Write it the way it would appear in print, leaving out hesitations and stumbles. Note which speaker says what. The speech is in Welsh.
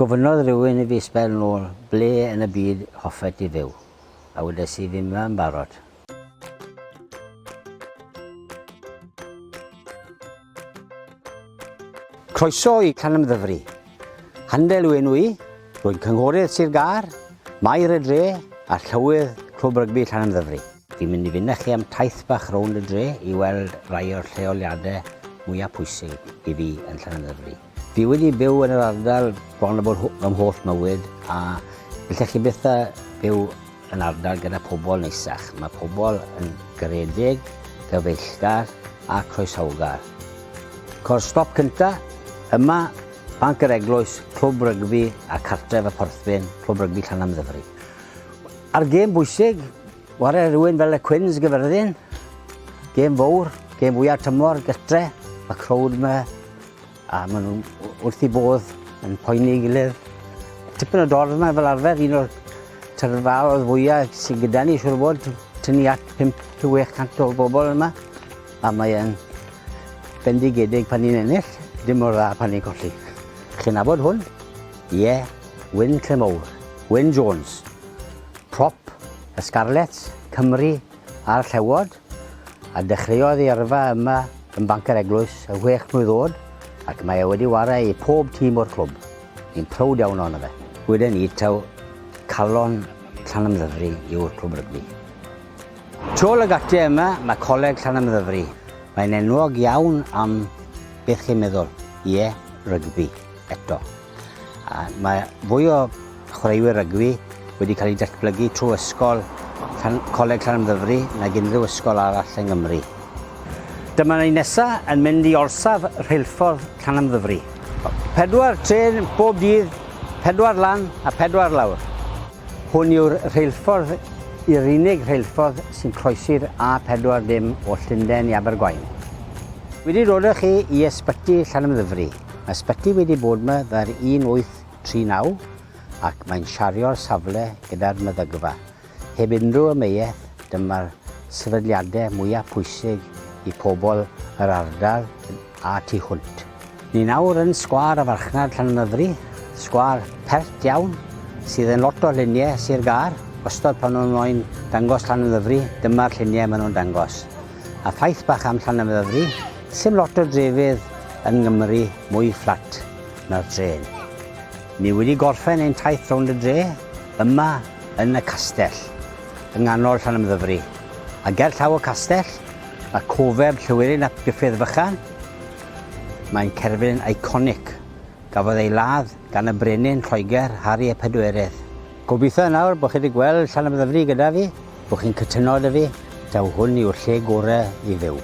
Speaker 1: Gofynnodd rhywun I fi sbel nôl ble yn y byd hoffet I fyw, a wedes I ddim yn barod. Croeso I Llanymddyfri. Handel yw enw I, rwy'n cynghorydd Sir Gâr, mair y dre a llywydd clwb rygbi Llanymddyfri. Fi'n mynd I fynd â chi am taith bach rownd y dre I weld rai o'r lleoliadau mwyaf pwysig I fi yn Llanymddyfri. Fi wedi byw yn yr ardal bron a bod ym holl mywyd a gallech chi byth a byw yn ardal gyda pobl neisach. Mae pobl yn garedig, gyfeillgar a croesawgar. Cor stop cynta, yma Banc yr Eglwys, clwb rygbi a cartref y Porthbyn, clwb rygbi Llanymddyfri. Ar gêm bwysig, ware rhywun fel y Cwins Gyfyrddin, gêm fawr, gêm fwyaf tymor, gytre, y crowd yma, a maen nhw'n wrth I bodd yn poeni I gilydd. Tipyn o dorf yma fel arfer, un o'r tyrfaoedd fwyaf sy'n gyda ni, siwr o bod, tynnu at 500-600 o bobl yma. A mae e'n bendigedig pan ni'n ennill, dim o'r dda pan ni'n colli. Chi'n nabod hwn? Ie, Wyn Clemowr, Wyn Jones. Prop, y Scarlets, Cymru a'r Llewod. A dechreuodd ei yrfa yma yn Banc yr Eglwys y 6 mlwydd oed. Ac mae wedi wario I pob tîm o'r clwb. Ni'n prowd iawn o'n fe. Wedyn ni taw calon Llanymddyfri yw'r clwb rygbi. Trôl y gatiau yma, mae coleg Llanymddyfri. Mae'n enwog iawn am beth chi'n meddwl. Ie, rygbi, eto. A mae fwy o chwaraewyr rygbi wedi cael ei datblygu trwy ysgol coleg Llanymddyfri nag unrhyw ysgol arall yng Nghymru. Dyma ni nesaf yn mynd I orsaf rheilffordd Llanymddyfri. 4 trên bob dydd, 4 lan a 4 lawr. Hwn yw'r rheilffordd, yw'r unig rheilffordd sy'n croesi'r A40 o Llundain I Abergwaun. Wedi dod â chi I ysbyty Llanymddyfri. Mae ysbyty wedi bod yma ddar 1839 ac mae'n siario'r safle gyda'r meddygfa. Heb unrhyw ymeuaeth, dyma'r sefydliadau mwyaf pwysig I pobl yr ardal a tu hwnt. Ni nawr yn sgwar y farchnad Llanymddyfri, sgwar pert iawn, sydd yn lot o lluniau Sir Gâr. Wastod pan nhw'n moyn dangos Llanymddyfri, dyma'r lluniau maen nhw'n dangos. A ffaith bach am Llanymddyfri, sim lot o drefydd yn Nghymru mwy fflat na'r dren. Ni wedi gorffen ein taith rownd y dre, yma yn y castell, yng nghanol Llanymddyfri. A ger llaw y castell, mae cofeb Llywelyn ap Gruffydd Fychan. Mae'n cerflun iconic. Gafodd ei ladd gan y brenin Lloegr Harri y Pedwerydd. Gobeithio nawr bod chi wedi gweld Llanymddyfri gyda fi, bod chi'n cytuno â fi, taw hwn yw'r lle gorau I fyw.